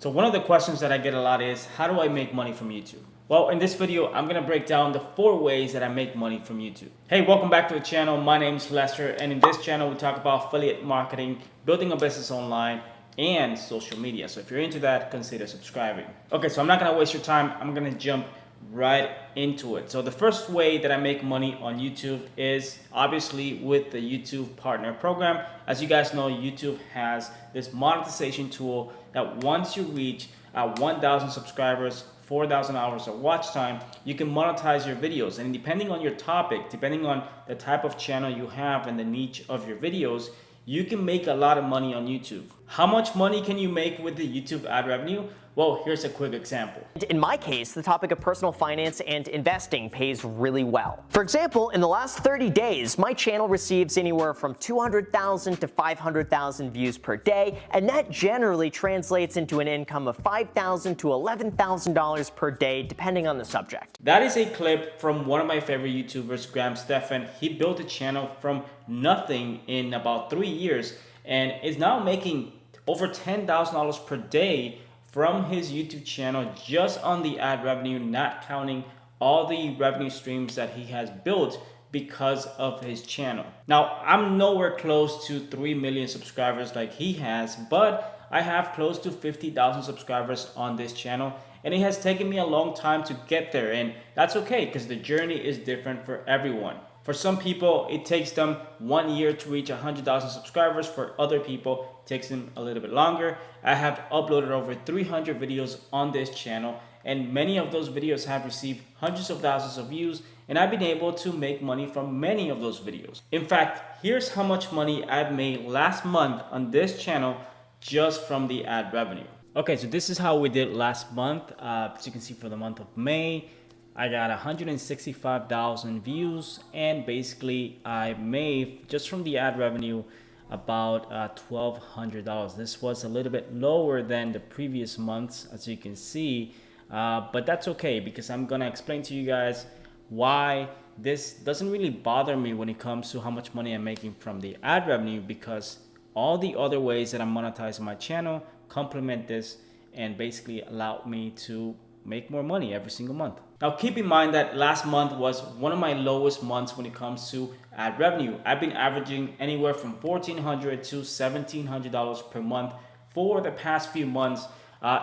So one of the questions that I get a lot is, how do I make money from YouTube? Well, in this video, I'm gonna break down the 4 ways that I make money from YouTube. Hey, welcome back to the channel. My name's Lester, and in this channel, we talk about affiliate marketing, building a business online, and social media. So if you're into that, consider subscribing. Okay, so I'm not gonna waste your time. I'm gonna jump right into it. So the first way that I make money on YouTube is obviously with the YouTube Partner Program. As you guys know, YouTube has this monetization tool that once you reach 1,000 subscribers, 4,000 hours of watch time, you can monetize your videos. And depending on your topic, depending on the type of channel you have and the niche of your videos, you can make a lot of money on YouTube. How much money can you make with the YouTube ad revenue? Well, here's a quick example. In my case, the topic of personal finance and investing pays really well. For example, in the last 30 days, my channel receives anywhere from 200,000 to 500,000 views per day, and that generally translates into an income of $5,000 to $11,000 per day, depending on the subject. That is a clip from one of my favorite YouTubers, Graham Stephan. He built a channel from nothing in about 3 years and is now making over $10,000 per day from his YouTube channel just on the ad revenue, not counting all the revenue streams that he has built because of his channel. Now, I'm nowhere close to 3 million subscribers like he has, but I have close to 50,000 subscribers on this channel, and it has taken me a long time to get there, and that's okay because the journey is different for everyone. For some people, it takes them 1 year to reach 100,000 subscribers. For other people, it takes them a little bit longer. I have uploaded over 300 videos on this channel, and many of those videos have received hundreds of thousands of views, and I've been able to make money from many of those videos. In fact, here's how much money I've made last month on this channel just from the ad revenue. Okay, so this is how we did last month. As you can see, for the month of May, I got 165,000 views, and basically I made just from the ad revenue about $1,200. This was a little bit lower than the previous months, as you can see, but that's okay because I'm gonna explain to you guys why this doesn't really bother me when it comes to how much money I'm making from the ad revenue, because all the other ways that I'm monetizing my channel complement this and basically allow me to make more money every single month. Now, keep in mind that last month was one of my lowest months when it comes to ad revenue. I've been averaging anywhere from $1,400 to $1,700 per month for the past few months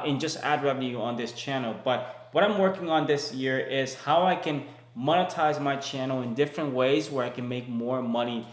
in just ad revenue on this channel. But what I'm working on this year is how I can monetize my channel in different ways where I can make more money,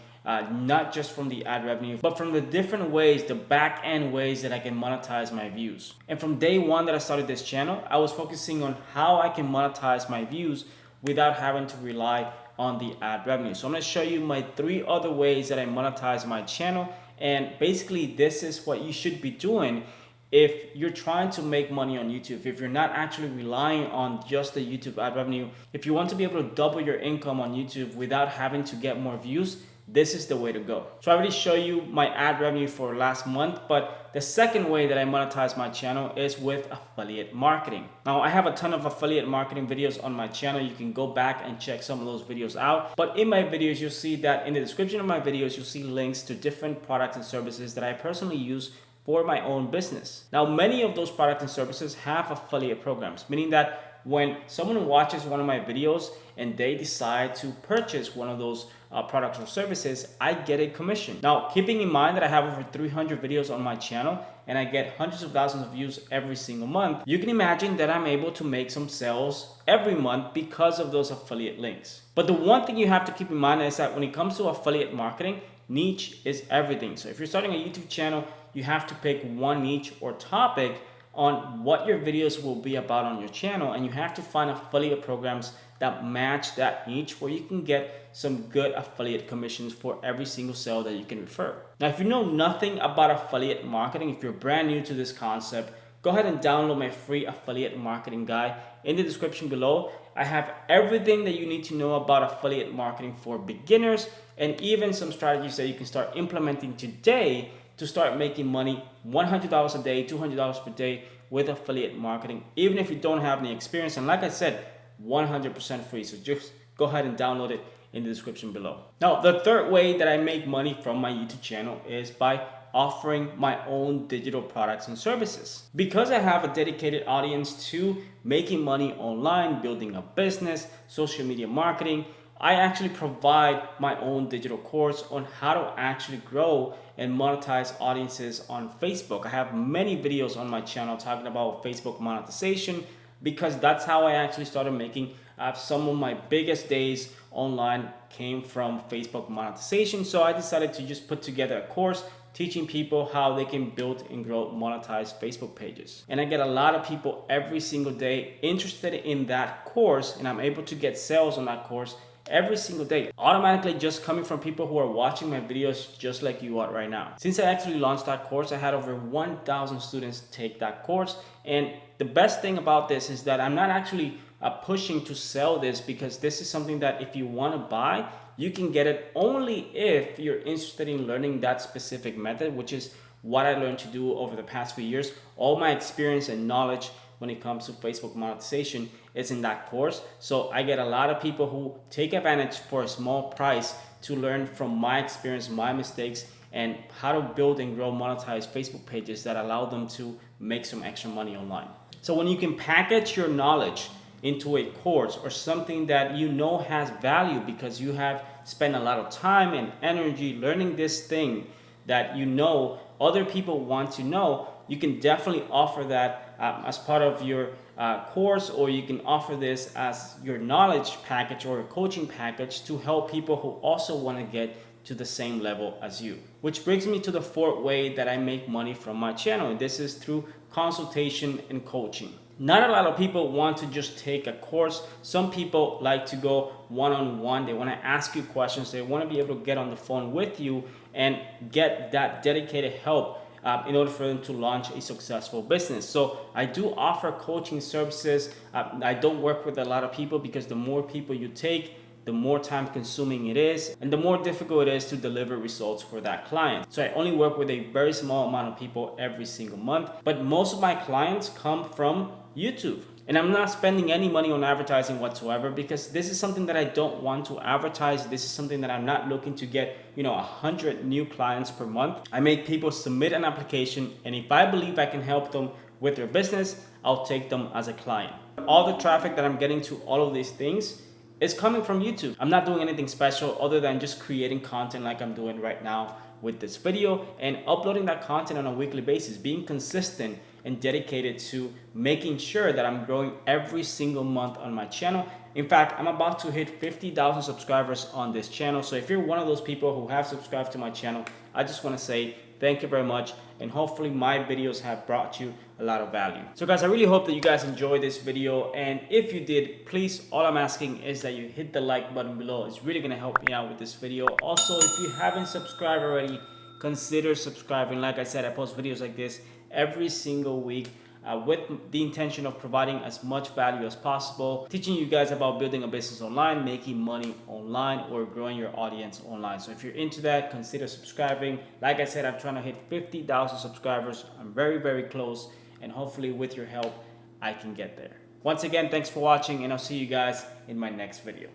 not just from the ad revenue, but from the different ways, the back end ways that I can monetize my views. And from day one that I started this channel, I was focusing on how I can monetize my views without having to rely on the ad revenue. So I'm gonna show you my 3 other ways that I monetize my channel. And basically this is what you should be doing if you're trying to make money on YouTube, if you're not actually relying on just the YouTube ad revenue, if you want to be able to double your income on YouTube without having to get more views, this is the way to go. So I already show you my ad revenue for last month, but the second way that I monetize my channel is with affiliate marketing. Now, I have a ton of affiliate marketing videos on my channel. You can go back and check some of those videos out. But in my videos, you'll see that in the description of my videos, you'll see links to different products and services that I personally use for my own business. Now, many of those products and services have affiliate programs, meaning that when someone watches one of my videos and they decide to purchase one of those products or services, I get a commission. Now, keeping in mind that I have over 300 videos on my channel and I get hundreds of thousands of views every single month, you can imagine that I'm able to make some sales every month because of those affiliate links. But the one thing you have to keep in mind is that when it comes to affiliate marketing, niche is everything. So if you're starting a YouTube channel, you have to pick one niche or topic on what your videos will be about on your channel, and you have to find affiliate programs that match that niche where you can get some good affiliate commissions for every single sale that you can refer. Now, if you know nothing about affiliate marketing, if you're brand new to this concept, go ahead and download my free affiliate marketing guide. In the description below, I have everything that you need to know about affiliate marketing for beginners, and even some strategies that you can start implementing today to start making money $100 a day, $200 per day with affiliate marketing, even if you don't have any experience. And like I said, 100% free. So just go ahead and download it in the description below. Now, the third way that I make money from my YouTube channel is by offering my own digital products and services. Because I have a dedicated audience to making money online, building a business, social media marketing, I actually provide my own digital course on how to actually grow and monetize audiences on Facebook. I have many videos on my channel talking about Facebook monetization, because that's how I actually started making some of my biggest days online came from Facebook monetization. So I decided to just put together a course teaching people how they can build and grow monetized Facebook pages. And I get a lot of people every single day interested in that course, and I'm able to get sales on that course every single day, automatically just coming from people who are watching my videos just like you are right now. Since I actually launched that course, I had over 1,000 students take that course. And the best thing about this is that I'm not actually pushing to sell this, because this is something that if you want to buy, you can get it only if you're interested in learning that specific method, which is what I learned to do over the past few years. All my experience and knowledge when it comes to Facebook monetization is in that course. So I get a lot of people who take advantage for a small price to learn from my experience, my mistakes, and how to build and grow monetized Facebook pages that allow them to make some extra money online. So when you can package your knowledge into a course or something that you know has value because you have spent a lot of time and energy learning this thing that you know other people want to know, you can definitely offer that as part of your course, or you can offer this as your knowledge package or a coaching package to help people who also want to get to the same level as you. Which brings me to the fourth way that I make money from my channel, and this is through consultation and coaching. Not a lot of people want to just take a course. Some people like to go one-on-one. They want to ask you questions. They want to be able to get on the phone with you and get that dedicated help in order for them to launch a successful business. So I do offer coaching services. I don't work with a lot of people, because the more people you take, the more time consuming it is, and the more difficult it is to deliver results for that client. So I only work with a very small amount of people every single month, but most of my clients come from YouTube. And I'm not spending any money on advertising whatsoever, because this is something that I don't want to advertise. This is something that I'm not looking to get, 100 new clients per month. I make people submit an application, and if I believe I can help them with their business, I'll take them as a client. All the traffic that I'm getting to all of these things is coming from YouTube. I'm not doing anything special other than just creating content like I'm doing right now with this video, and uploading that content on a weekly basis, being consistent and dedicated to making sure that I'm growing every single month on my channel. In fact, I'm about to hit 50,000 subscribers on this channel. So if you're one of those people who have subscribed to my channel, I just want to say thank you very much, and hopefully my videos have brought you a lot of value. So guys, I really hope that you guys enjoyed this video, and if you did, please, all I'm asking is that you hit the like button below. It's really gonna help me out with this video. Also, if you haven't subscribed already, consider subscribing. Like I said, I post videos like this every single week with the intention of providing as much value as possible, teaching you guys about building a business online, making money online, or growing your audience online. So if you're into that, consider subscribing. Like I said, I'm trying to hit 50,000 subscribers. I'm very, very close, and hopefully with your help, I can get there. Once again, thanks for watching, and I'll see you guys in my next video.